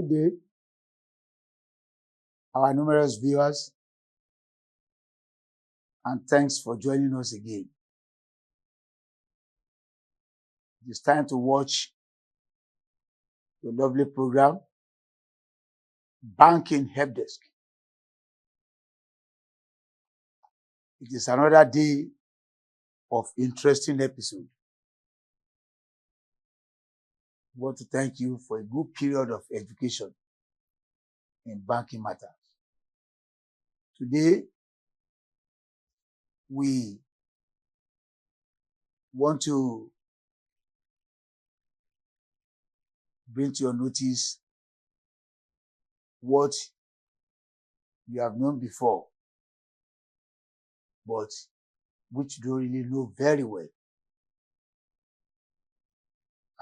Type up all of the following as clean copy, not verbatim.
Good day, our numerous viewers, and thanks for joining us again. It's time to watch the lovely program, Banking Helpdesk. It is another day of interesting episode. I want to thank you for a good period of education in banking matters. Today, we want to bring to your notice what you have known before, but which you don't really know very well.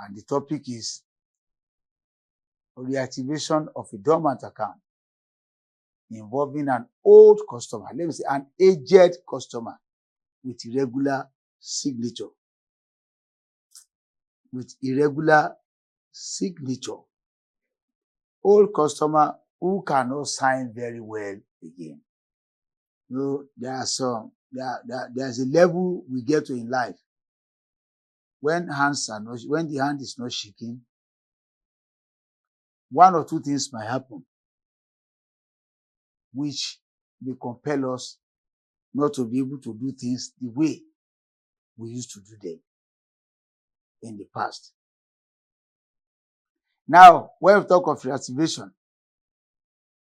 And the topic is reactivation of a dormant account involving an old customer, let me say an aged customer with irregular signature. Old customer who cannot sign very well again. You know, there's a level we get to in life when the hand is not shaking. One or two things might happen which may compel us not to be able to do things the way we used to do them in the past. Now, when we talk of reactivation,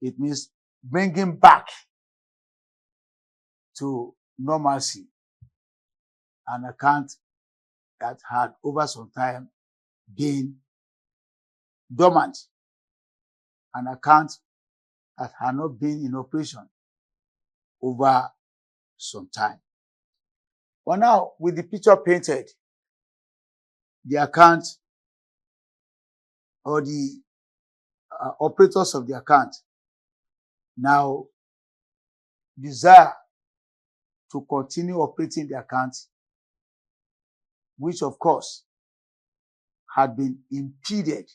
it means bringing back to normalcy an account that had over some time been dormant, an account that had not been in operation over some time. But now, with the picture painted, the account or the operators of the account now desire to continue operating the account, which of course had been impeded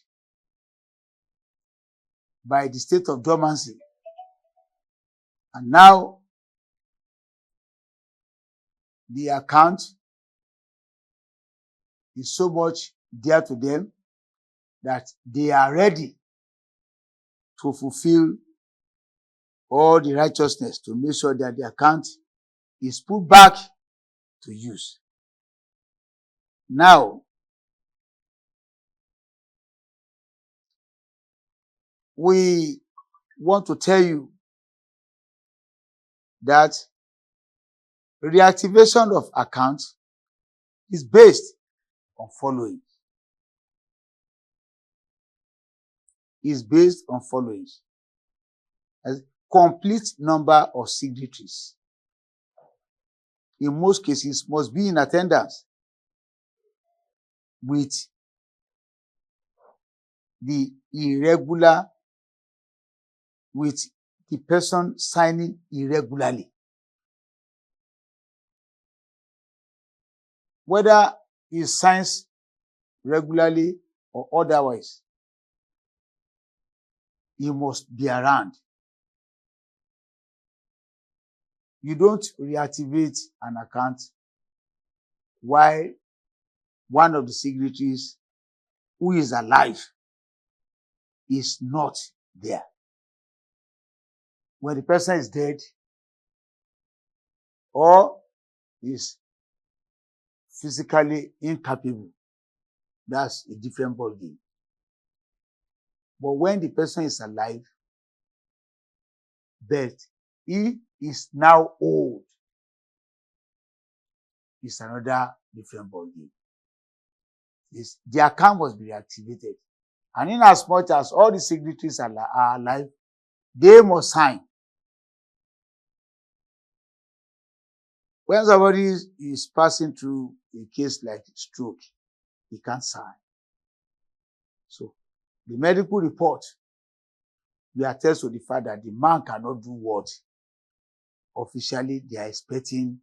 by the state of dormancy. And now the account is so much dear to them that they are ready to fulfill all the righteousness to make sure that the account is put back to use. Now, we want to tell you that reactivation of accounts is based on following. As complete number of signatories. In most cases, must be in attendance with the person signing irregularly. Whether he signs regularly or otherwise, he must be around. You don't reactivate an account while one of the signatories who is alive is not there. When the person is dead or is physically incapable, that's a different ballgame. But when the person is alive, but he is now old, it's another different ballgame. The account must be reactivated. And in as much as all the signatories are alive, they must sign. When somebody is passing through a case like stroke, he can't sign. So, the medical report will attest to the fact that the man cannot do what officially they are expecting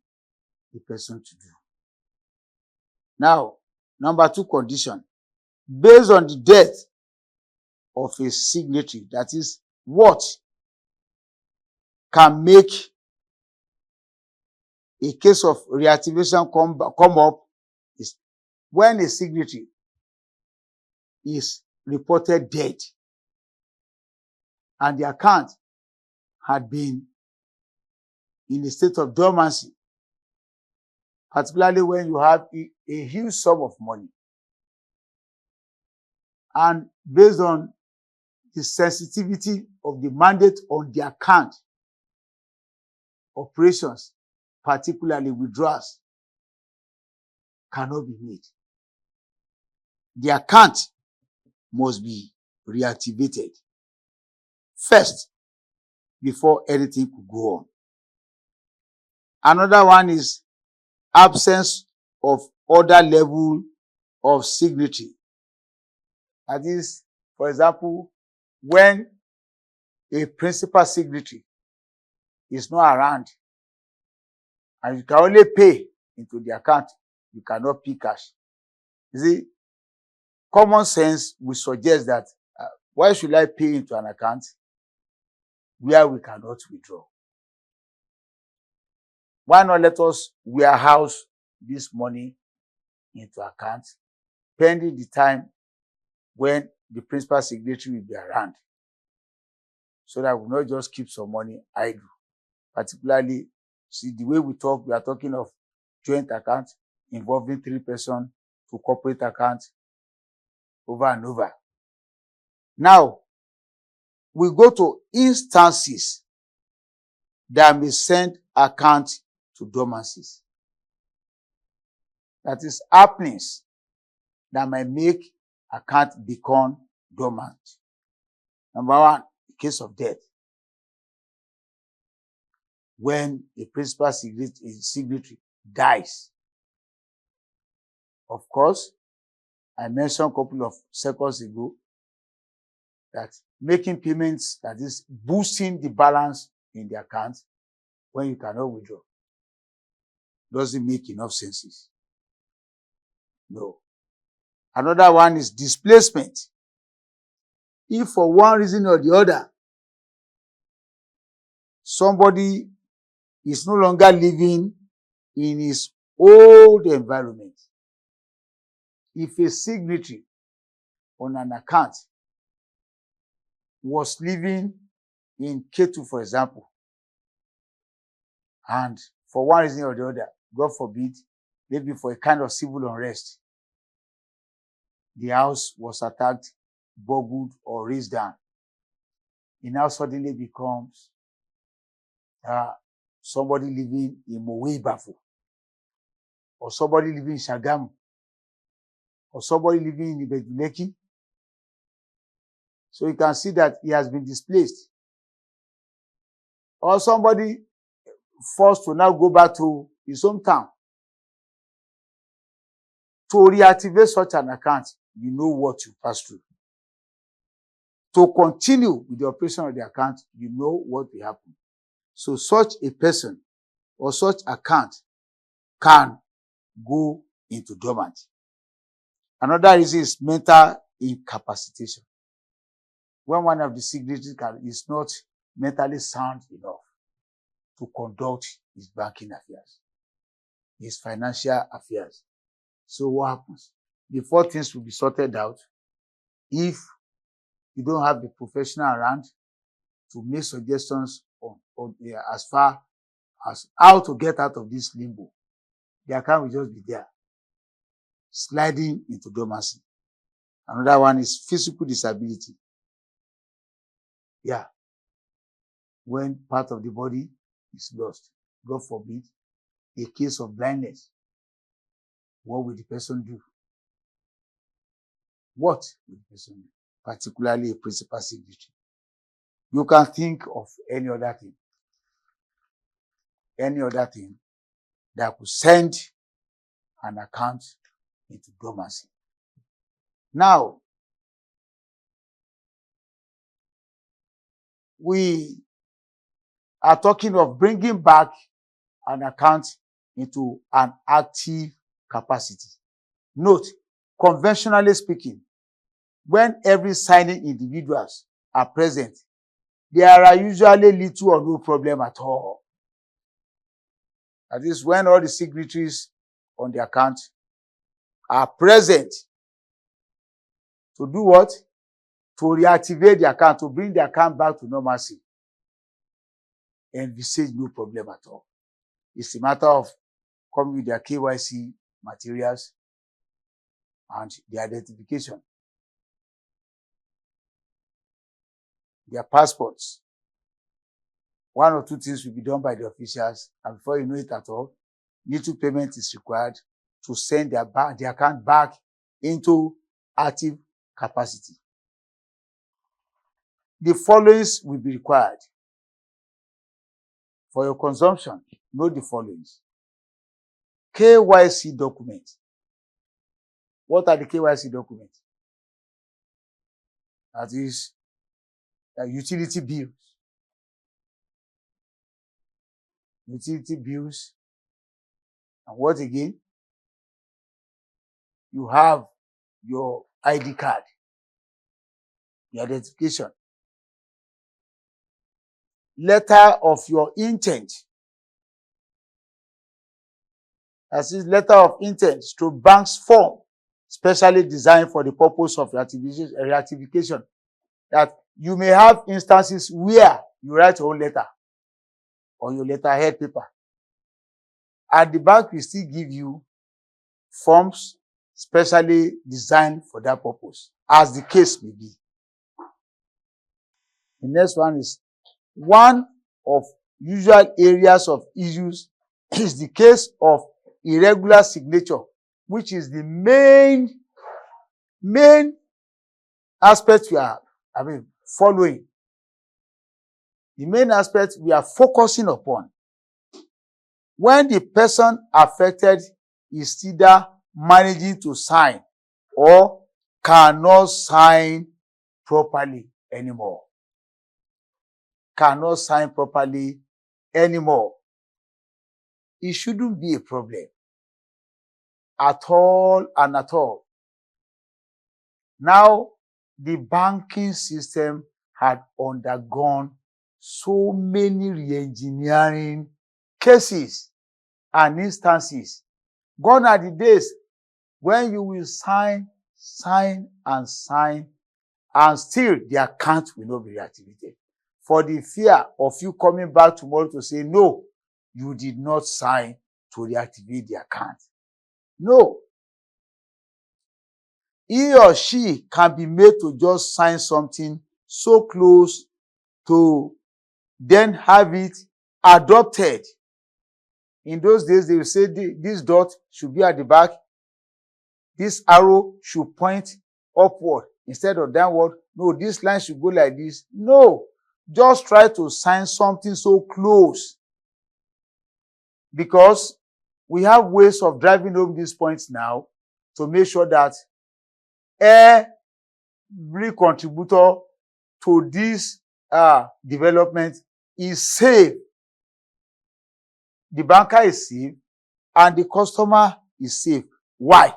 the person to do. Now, number two condition, based on the death of a signatory, that is, what can make a case of reactivation come up, is when a signatory is reported dead and the account had been in a state of dormancy, particularly when you have a huge sum of money. And based on the sensitivity of the mandate on the account, operations, particularly withdrawals, cannot be made. The account must be reactivated first before anything could go on. Another one is absence of other level of signatory. That is, for example, when a principal signatory is not around and you can only pay into the account, you cannot pay cash. You see, common sense will suggest that why should I pay into an account where we cannot withdraw? Why not let us warehouse this money into account pending the time when the principal signatory will be around, so that we not just keep some money idle. Particularly, see, the way we talk, we are talking of joint account involving 3 persons to corporate account over and over. Now, we go to instances that may send account to dormancies. That is, happenings that might make account become dormant. Number one, the case of death. When a principal signatory dies. Of course, I mentioned a couple of seconds ago that making payments, that is boosting the balance in the account when you cannot withdraw, doesn't make enough sense. No. Another one is displacement. If for one reason or the other, somebody is no longer living in his old environment. If a signatory on an account was living in K2, for example, and for one reason or the other, God forbid, maybe for a kind of civil unrest, the house was attacked, burgled, or razed down, it now suddenly becomes somebody living in Mowe Bafu, or somebody living in Shagamu, or somebody living in Ibejuleki. So you can see that he has been displaced. Or somebody forced to now go back to his hometown. To reactivate such an account, you know what you pass through. To continue with the operation of the account, you know what will happen. So such a person or such account can go into dormant. Another reason is mental incapacitation. When one of the signatories is not mentally sound enough to conduct his banking affairs, his financial affairs. So what happens? Before things will be sorted out, if you don't have the professional around to make suggestions on as far as how to get out of this limbo, the account will just be there, sliding into dormancy. Another one is physical disability. Yeah. When part of the body is lost, God forbid, a case of blindness, what will the person do? What will the person do? Particularly a principal signatory. You can think of any other thing that could send an account into dormancy. Now, we are talking of bringing back an account into an active capacity. Note, conventionally speaking, when every signing individuals are present, there are usually little or no problem at all. That is when all the signatories on the account are present to do what? To reactivate the account, to bring the account back to normalcy. And we say no problem at all. It's a matter of coming with their KYC materials and the identification, their passports. One or two things will be done by the officials, and before you know it at all, little payment is required to send their account back into active capacity. The following will be required. For your consumption, note the following. KYC documents. What are the KYC documents? That is utility bills. Utility bills. And what again? You have your ID card, your identification, letter of your intent. That is letter of intent to bank's form, specially designed for the purpose of reactivation. That you may have instances where you write your own letter on your letterhead paper, and the bank will still give you forms specially designed for that purpose, as the case may be. The next one is one of usual areas of issues is the case of irregular signature, which is the main aspect we are following. The main aspect we are focusing upon. When the person affected is either managing to sign or cannot sign properly anymore. Cannot sign properly anymore. It shouldn't be a problem at all and at all. Now, the banking system had undergone so many re-engineering cases and instances. Gone are the days when you will sign, and still the account will not be reactivated. For the fear of you coming back tomorrow to say, no, you did not sign to reactivate the account. No. He or she can be made to just sign something so close to then have it adopted. In those days, they will say this dot should be at the back. This arrow should point upward instead of downward. No, this line should go like this. No, just try to sign something so close. Because we have ways of driving home these points now to make sure that every contributor to this development is safe. The banker is safe and the customer is safe. Why?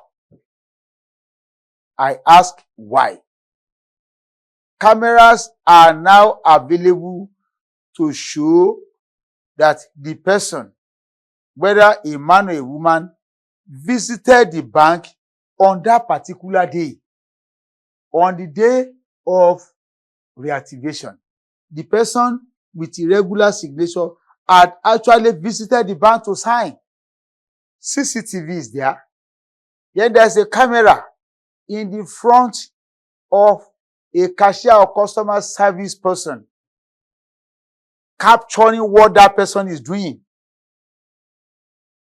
I ask why. Cameras are now available to show that the person, whether a man or a woman, visited the bank on that particular day, on the day of reactivation. The person with irregular signature had actually visited the bank to sign. CCTV is there. Then there's a camera in the front of a cashier or customer service person, capturing what that person is doing.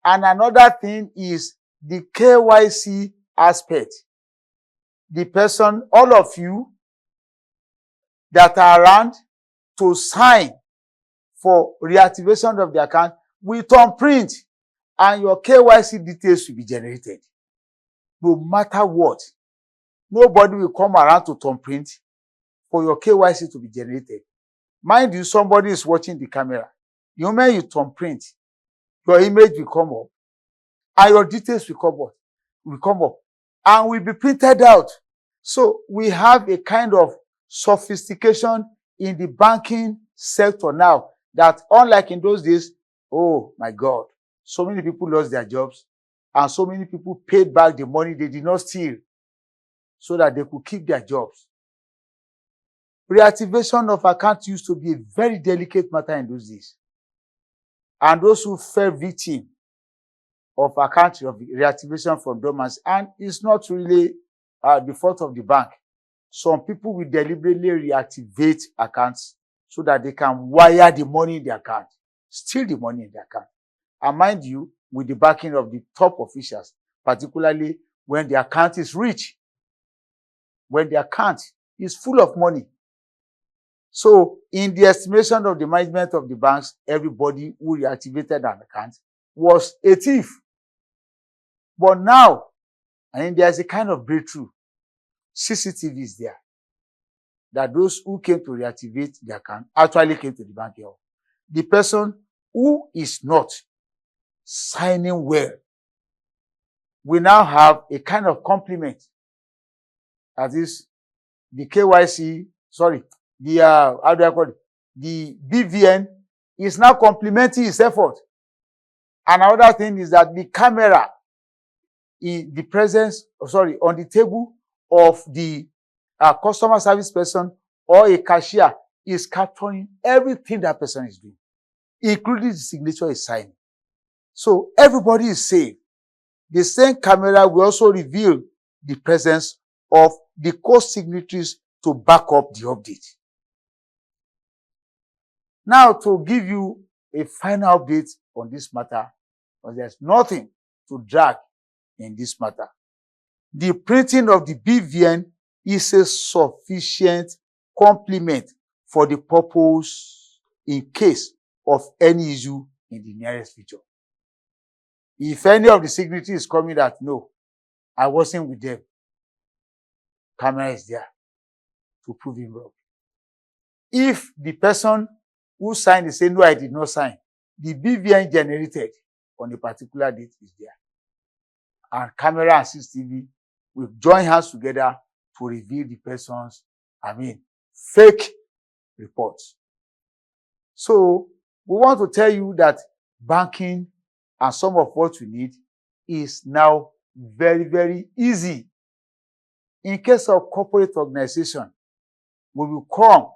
And another thing is the KYC aspect. The person, all of you that are around to sign for reactivation of the account will turn print and your KYC details will be generated. No matter what, nobody will come around to turn print for your KYC to be generated. Mind you, somebody is watching the camera. The moment you turn print, your image will come up and your details will come up and will be printed out. So we have a kind of sophistication in the banking sector now that, unlike in those days, oh my God, so many people lost their jobs and so many people paid back the money they did not steal so that they could keep their jobs. Reactivation of accounts used to be a very delicate matter in those days. And those who fell victim of account reactivation from dormant, and it's not really the fault of the bank. Some people will deliberately reactivate accounts so that they can wire the money in the account, steal the money in the account. And mind you, with the backing of the top officials, particularly when the account is rich, when the account is full of money. So in the estimation of the management of the banks, everybody who reactivated an account was a thief. But now, there's a kind of breakthrough. CCTV is there. That those who came to reactivate the account actually came to the bank here. The person who is not signing well, we now have a kind of compliment. That is the KYC, how do I call it? The BVN is now complementing his effort. And another thing is that the camera in the presence, on the table of the customer service person or a cashier is capturing everything that person is doing, including the signature is signing. So everybody is safe. The same camera will also reveal the presence of the co-signatories to back up the update. Now, to give you a final update on this matter, because there's nothing to drag in this matter. The printing of the BVN is a sufficient complement for the purpose in case of any issue in the nearest future. If any of the signatories is coming that, no, I wasn't with them, camera is there to prove him wrong. If the person who signed is saying, no, I did not sign, the BVN generated on a particular date is there. And camera and CCTV will join hands together to reveal the person's, fake reports. So we want to tell you that banking and some of what you need is now very, very easy. In case of corporate organization, we will come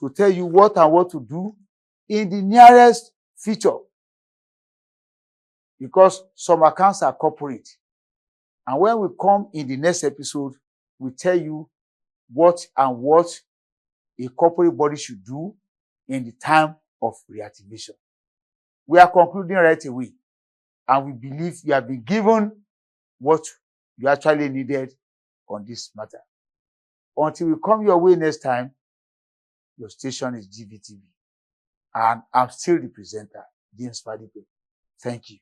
to tell you what and what to do in the nearest future. Because some accounts are corporate. And when we come in the next episode, we tell you what a corporate body should do in the time of reactivation. We are concluding right away, and we believe you have been given what you actually needed on this matter. Until we come your way next time, your station is GVTV. And I'm still the presenter, James FADIPE. Thank you.